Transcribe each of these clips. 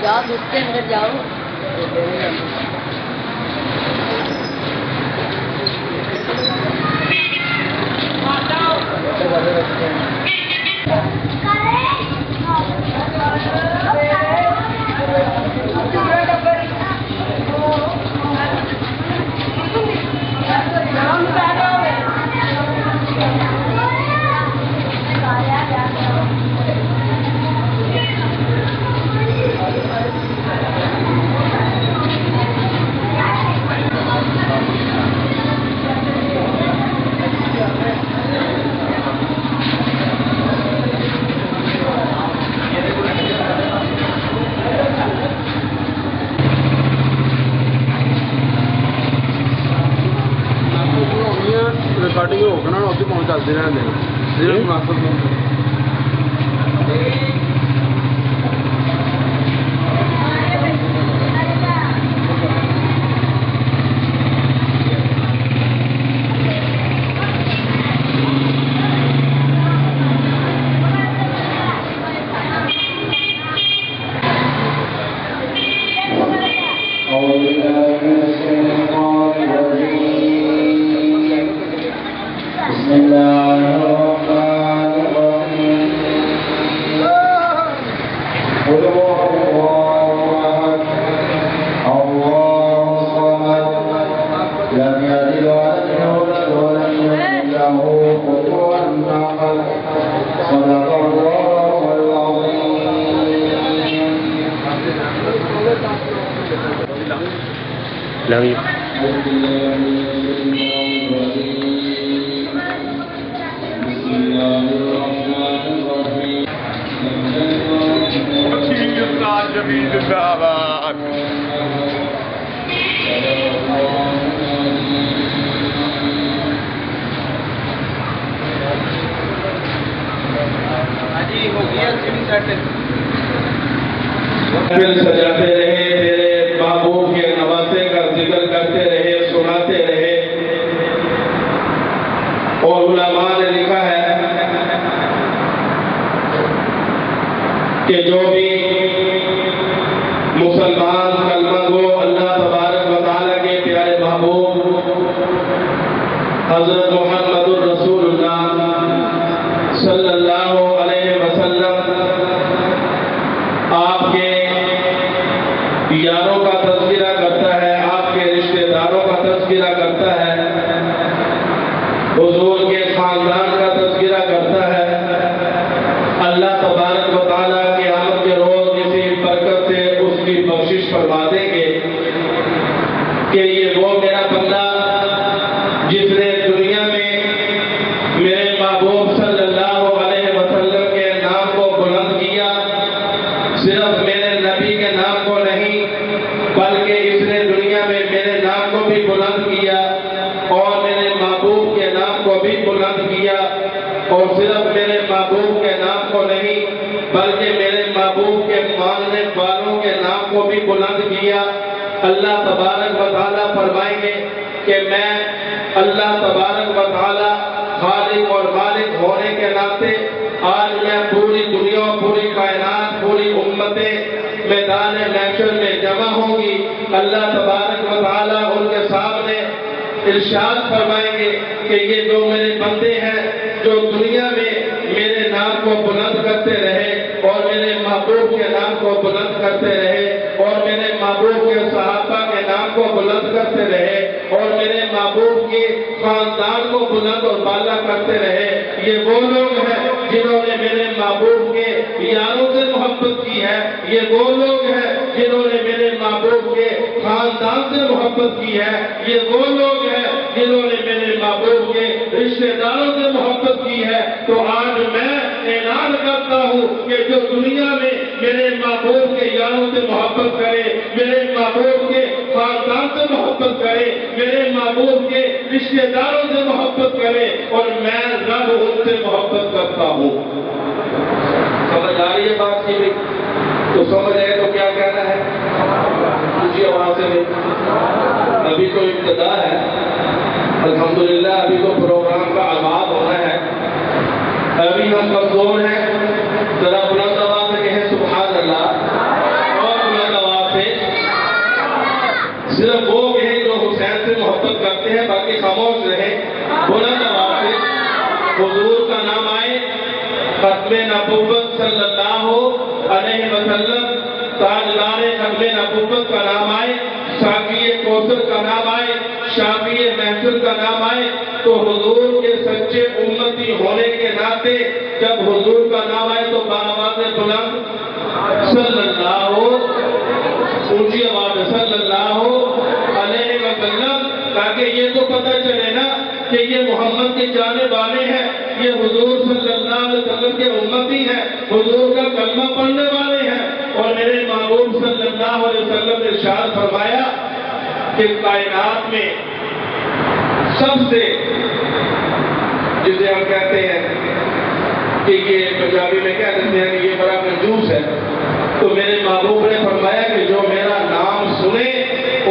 جاؤ دودھ کے اندر جاؤ. ریکارڈنگ ہو کے نا اتنے پہنچ چلتے رہتے ہیں مناسب سجاتے رہے، تیرے محبوب کے نواسے کا ذکر کرتے رہے، سناتے رہے. اور علماء نے لکھا ہے کہ جو بھی مسلمان کلمہ گو اللہ تبارک و تعالیٰ کے پیارے محبوب حضرت محمد الرسول اللہ صلی اللہ علیہ وسلم آپ کے یاروں کا تذکرہ کرتا ہے، آپ کے رشتہ داروں کا تذکرہ کرتا ہے، حضور کے خاندان کا تذکرہ کرتا ہے، اللہ تبارک و تعالیٰ قیامت کے روز اسی برکت سے اس کی بخشش فرما دیں گے کہ یہ وہ میرا بندہ جس نے دنیا میں میرے محبوب صلی اللہ علیہ وسلم کے نام کو بلند کیا، صرف میرے نبی کے نام کو نہیں بلکہ اس نے دنیا میں میرے نام کو بھی بلند کیا اور میرے محبوب کے نام کو بھی بلند کیا، اور صرف میرے محبوب کے نام کو نہیں بلکہ میرے محبوب کے ماننے والوں کے نام کو بھی بلند کیا. اللہ تبارک و تعالیٰ فرمائیں گے کہ میں اللہ تبارک و تعالیٰ خالق اور مالک ہونے کے ناطے آج میں پوری دنیا، پوری کائنات، پوری امتیں میدان محشر میں جمع ہوں گی. اللہ تبارک و تعالیٰ ان کے سامنے ارشاد فرمائیں گے کہ یہ جو میرے بندے ہیں جو دنیا میں میرے نام کو بلند کرتے رہے اور میرے محبوب کے نام کو بلند کرتے رہے اور میرے محبوب کے صحابہ کے نام کو بلند کرتے رہے اور میرے محبوب کے خاندان کو بلند اور بالا کرتے رہے، یہ وہ لوگ ہیں جنہوں نے میرے محبوب کے یاروں سے محبت کی ہے، یہ وہ لوگ ہیں جنہوں نے میرے محبوب کے خاندان سے محبت کی ہے، یہ وہ لوگ ہیں جنہوں نے میرے محبوب کے رشتہ داروں سے محبت کی ہے. تو آج میں اعلان کرتا ہوں کہ جو دنیا میں میرے محبوب کے یاروں سے محبت کرے، میرے محبوب کے خاندان سے محبت کرے، میرے محبوب کے رشتہ داروں سے محبت کرے، اور میں رب ان سے محبت کرتا ہوں. سمجھ آ رہی ہے بات کی؟ تو سمجھ آئے تو کیا کہنا ہے؟ اونچی آواز سے ابھی تو ابتدا ہے، الحمدللہ ابھی تو پروگرام کا آغاز ہونا ہے، ابھی ہم کمزور ہیں. ذرا بلند آواز سے کہیں سبحان اللہ، اور حضور کا نام آئے، ختم نبوت صلی اللہ علیہ وسلم، تاجدار ختم نبوت کا نام آئے، ساقی کوثر کا نام آئے، شافی محشر کا نام آئے، تو حضور کے سچے امتی ہونے کے ناطے جب حضور کا نام آئے تو بآواز بلند صلی اللہ اونچی آواز صلی اللہ علیہ وسلم، تاکہ یہ تو پتہ چلے نا کہ یہ محمد کے جانے والے ہیں، یہ حضور صلی اللہ علیہ وسلم کے امتی ہیں، حضور کا کلمہ پڑھنے والے ہیں۔ اور میرے محبوب صلی اللہ علیہ وسلم نے ارشاد فرمایا کہ کائنات میں سب سے، جسے ہم کہتے ہیں کہ یہ پنجابی میں کہہ دیتے ہیں کہ یہ بڑا کنجوس ہے، تو میرے محبوب نے فرمایا کہ جو میرا نام سنے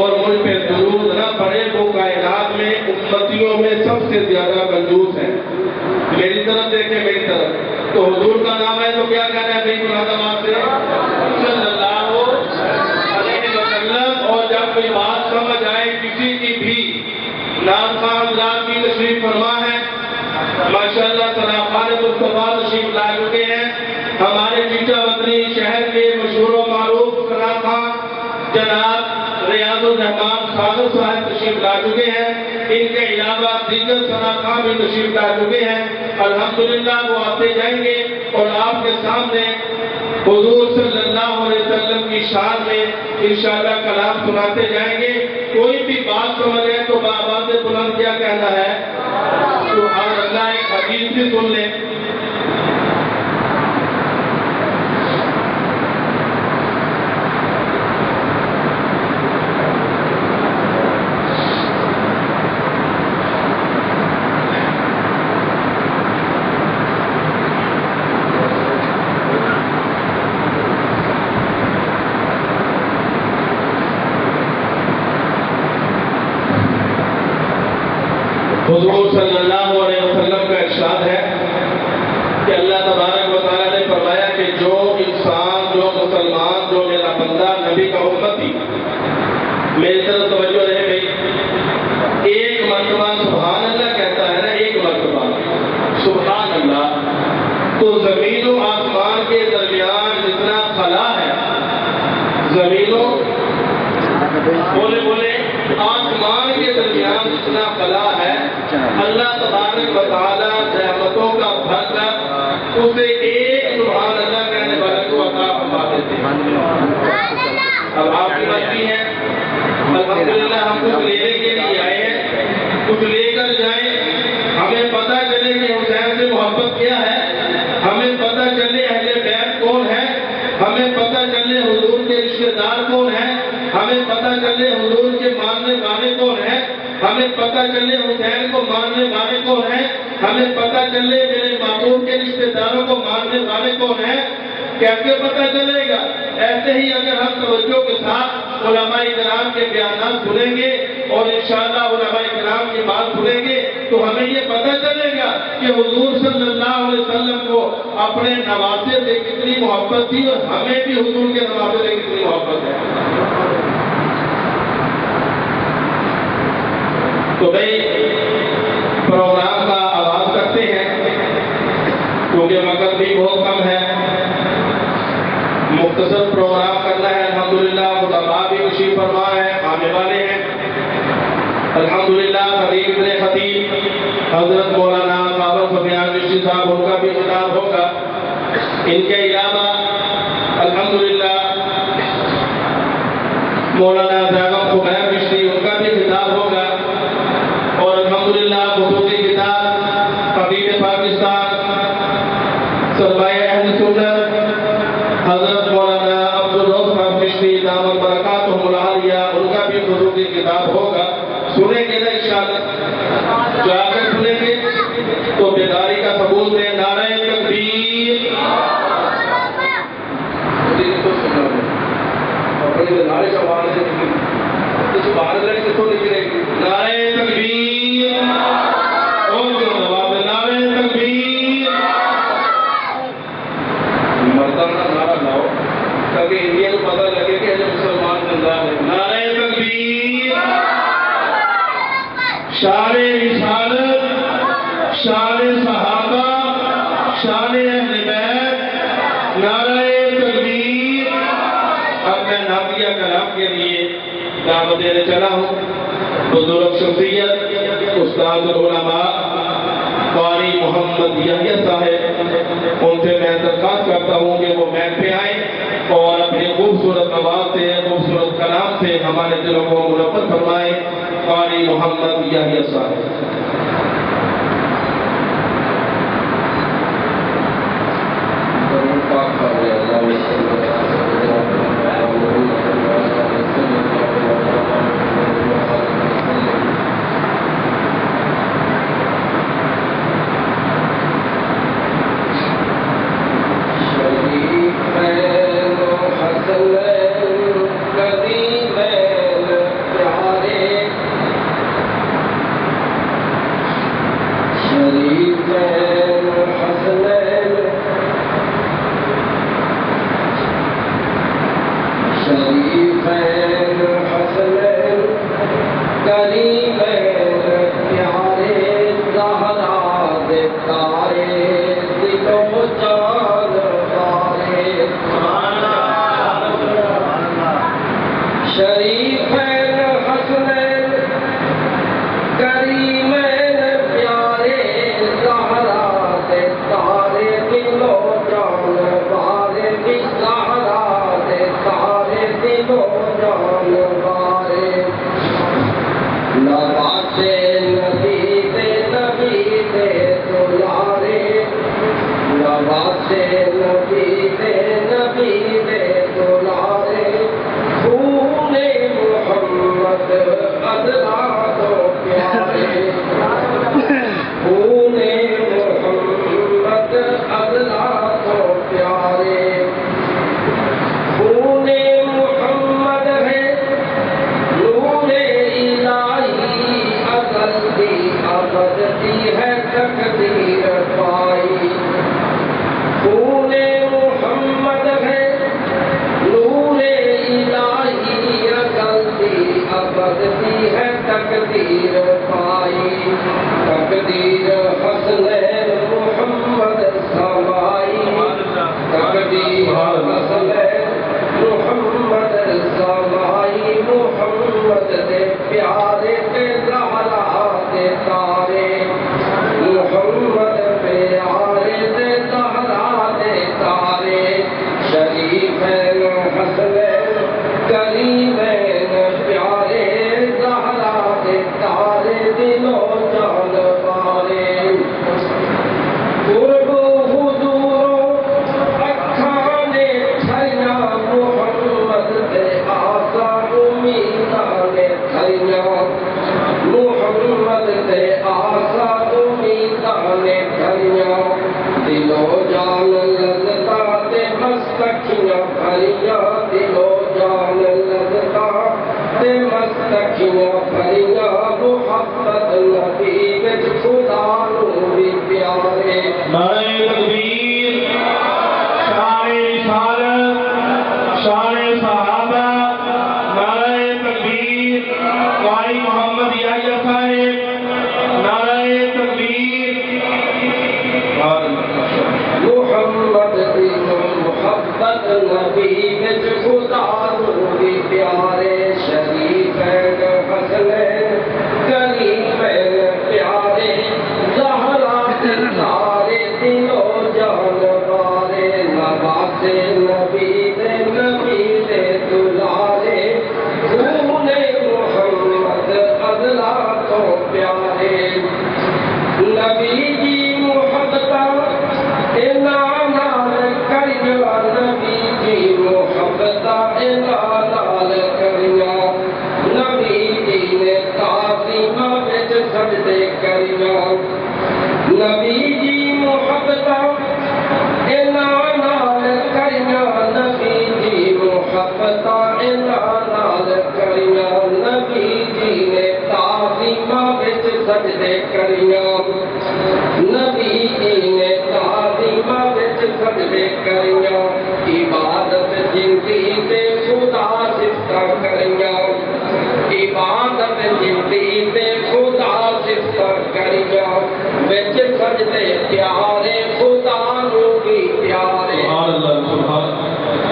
اور مجھ پہ درود نہ پڑے وہ کائنات میں امتیوں میں سب سے زیادہ کنجوس ہے۔ میری طرف دیکھیں، میری طرف تو حضور کا نام ہے تو کیا کہنا ہے بھائی منادمات سے صلی اللہ علیہ وسلم۔ اور جب کوئی بات سمجھ آئے کسی کی بھی، نام خان حضرات کی تشریف فرما ہے، ماشاءاللہ صلاحان مصطفیٰ تشریف لا چکے ہیں، ہمارے چیچا وطنی شہر کے مشہور و معروف صلاح خان جناب ریاض الرحمان صادق صاحب تشریف لا چکے ہیں، ان کے علاوہ دیگر صلاح خان بھی تشریف لا چکے ہیں۔ الحمدللہ وہ آتے جائیں گے اور آپ کے سامنے حضور صلی اللہ علیہ وسلم کی شان میں انشاءاللہ کلام سناتے جائیں گے۔ کوئی بھی بات سمجھ ہے تو بآواز بلند کیا کہنا ہے؟ سبحان اللہ۔ ایک حدیث بھی سن لیں۔ حضور صلی اللہ علیہ وسلم کا ارشاد ہے کہ اللہ تبارک و تعالیٰ نے فرمایا کہ جو انسان، جو مسلمان، جو میرا بندہ نبی کا امتی، میری طرف توجہ رہے بھائی، ایک مرتبہ سبحان اللہ کہتا ہے نا، ایک مرتبہ سبحان اللہ، تو زمین و آسمان کے درمیان جتنا خلا ہے، زمین و بولے آسمان کے درمیان جتنا خلا ہے، اللہ تبارک و تعالیٰ رحمتوں کا بھر کر اسے ایک سبحان اللہ کہنے والے کو عطا فرما دیتے ہیں۔ اب آپ کی مرضی ہے، الحمدللہ ہم کچھ لینے کے لیے آئے ہیں، کچھ لے کر جائیں، ہمیں پتہ چلے کہ حسین سے محبت کیا ہے، ہمیں پتہ چلے اہل بیت کون ہے، ہمیں پتہ چلے حضور کے رشتے دار کون ہیں، ہمیں پتہ چلے حضور کے ماننے والے کون ہیں، ہمیں پتہ چلے حسین کو ماننے والے کون ہیں، ہمیں پتہ چلے میرے محبوب کے رشتے داروں کو ماننے والے کون ہیں۔ کیسے پتہ چلے گا؟ ایسے ہی اگر ہم توجہ کے ساتھ علماء کرام کے بیانات سنیں گے اور انشاءاللہ علماء کرام کی بات سنیں گے تو ہمیں یہ پتہ چلے گا کہ حضور صلی اللہ علیہ وسلم کو اپنے نواسے سے کتنی محبت تھی اور ہمیں بھی حضور کے نواسے سے کتنی محبت ہے۔ تو بھائی پروگرام کا آغاز کرتے ہیں کیونکہ وقت بھی بہت کم ہے، مختصر پروگرام کرنا ہے۔ الحمدللہ خطبہ بھی تشریف فرما ہے، آنے والے ہیں الحمدللہ خطیب ابن خطیب حضرت مولانا خاور سفیان چشتی صاحب، ان کا بھی خطاب ہوگا۔ ان کے علاوہ الحمدللہ مولانا زیغم خبیر چشتی، ان کا بھی خطاب ہوگا۔ اور الحمدللہ خصوصی خطاب حبیب پاکستان سرمایہ اہل سنت حضرت مولانا عبدالرؤف صاحب چشتی دامت برکاتہم العالیہ، ان کا بھی خصوصی خطاب ہوگا۔ سنیں گے نا انشاءاللہ؟ جو آ کر سنیں گے تو بیداری کا ثبوت دیں۔ نعرہ تکبیر، نعرے کا بار سے اس بار لڑ کے تو نکلے گی۔ نعرہ تکبیر، اور جو جواب نعرہ تکبیر، مردانہ نعرہ لاؤ تاکہ انڈیا کو پتہ لگے کہ جو مسلمان زندہ ہے۔ نعرہ تکبیر، شان رسالت، شان صحابہ بیان کے لیے دعوت دینے چلا ہوں۔ بزرگ شخصیت استاد العلماء قاری محمد یحییٰ صاحب، ان سے میں درخواست کرتا ہوں کہ وہ میک پہ آئیں اور اپنی خوبصورت آواز سے، خوبصورت کلام سے ہمارے دلوں کو منور فرمائیں۔ قاری محمد یحییٰ صاحب۔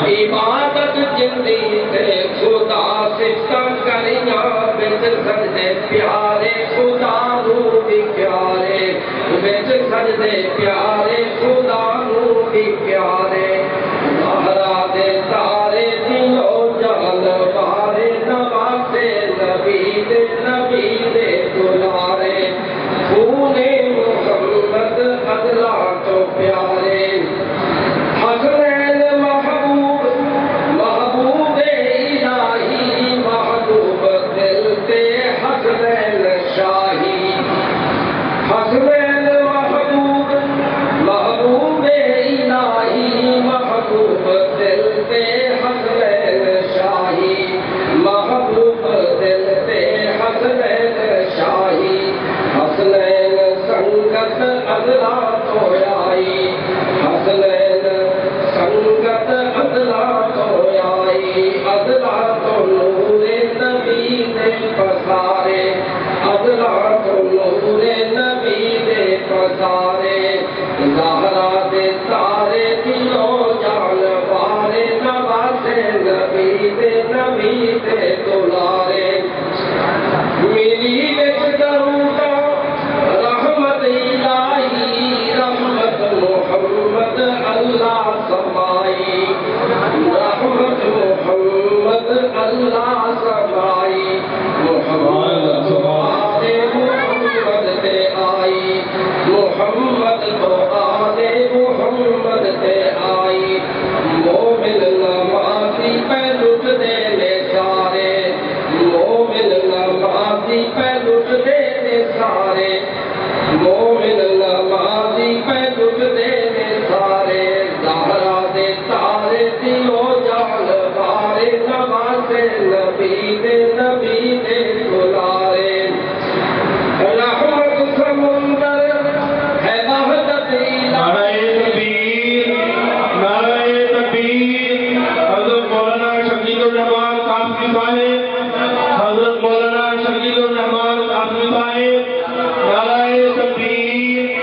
عبادت جندی تے خدا سفتاں کریاں وچ سجدے پیارے خدا نوں بھی پیارے وچ سجدے پیارے خدا نوں بھی پیارے زہرا دے تارے دلو جان بارے نوازے نبی دے دلارے خون محمد ادلا تو پیارے حسنین محبوب محبوب الہی محبوب دل تے حسنین شاہی حسنین محبوب محبوب الہی محبوب دل تے حسنین شاہی محبوب دل تے حسنین شاہی حسنین سنگت ادلا تو آئی حسنین سنگت ادلا تو آئی ادلا تو نور نبی دے پسارے ادلا تو نور نبی دے پسارے زہرا دے تارے دلو جان بارے نوازے نبی دے دلارے میری وچ دروداں رحمت الہی رحمت محمد اللہ سمائی رحمت محمد اللہ سمائی محمد تے آئی محمد تو آلے محمد تے آئی مومن نمازی پہ لٹ دینے سارے مومن نمازی پہ لٹ دینے سارے مومن نمازی پہ لٹ دینے سارے زہرا دے تارے دلو جان بارے نوازے نبی دے دلارے رحمت سمندر ہے وحدت الہی نعرہ تکبیر حضرت مولانا شکیل الرحمان قاسمی صاحب حضرت مولانا شکیل الرحمان قاسمی صاحب نعرہ تکبیر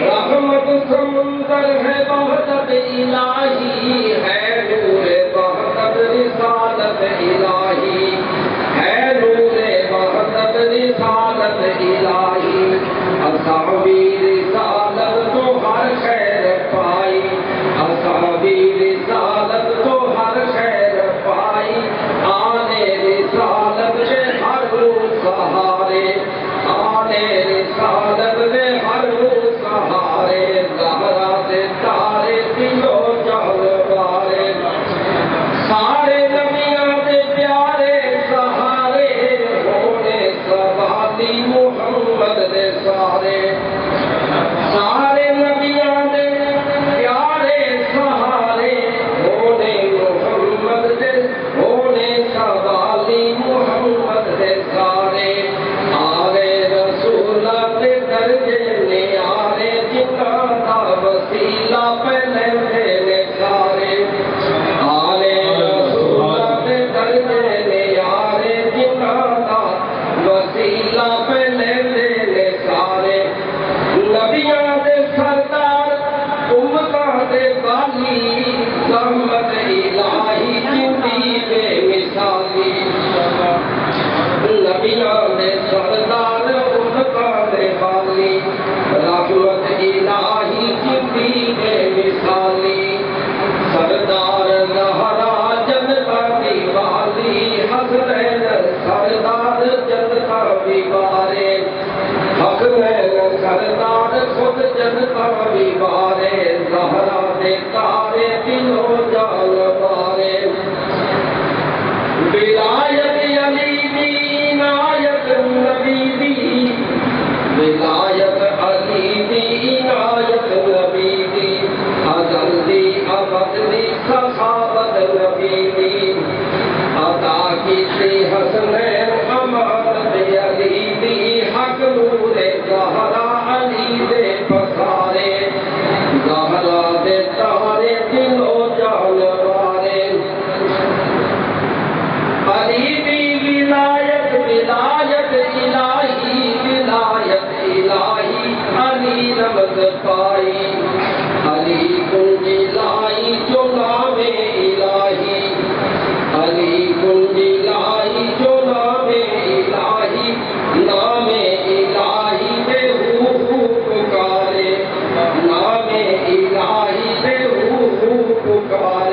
رحمت سمندر ہے وحدت الہی ہے نور وحدت رسالت الہی ہے نور وحدت رسالت الہی اصحابی رسالت تو ہر خیر پائی اصحابی رسالت تو ہر خیر پائی آنے رسالت کے ہر روح سہارے آنے رسالت کے ہر روح سہارے زہرا دے تارے دلو جان بارے سارے نبیاں دے پیارے سہارے ہونے سوالی محمد دے سارے سارے نبیاں دے پیارے سہارے ہونے محمد دے ہونے سوالی محمد دے سارے آرے رسولہ دے درجے نیارے جنہاں دا وسیلہ پہلے دینے سارے آرے رسولہ دے درجے نیارے جنہاں دا وسیلہ پہلے دینے سارے نبیاں دے سردار امتاں دے بالی رحمت الہی جندی بے مثالی نبیاں دے سردار امتاں دے بالی رحمت الہی جندی بے مثالی سردار زہرا جنتا دی والی حسنین سردار جنتا دی بارے حسنین سردار خود جنتا دی بارے زہرا دے تارے دلو جان بارے ولایت علی دی عنایت نبی دی ولایت علی دی عنایت نبی دی ازل دی ابد دی سخاوت نبی دی عطا کیتی حسنین امانت علی دی حق نور زہرا علی دے پسارے زہرا دے تارے دلو جان خوب کباب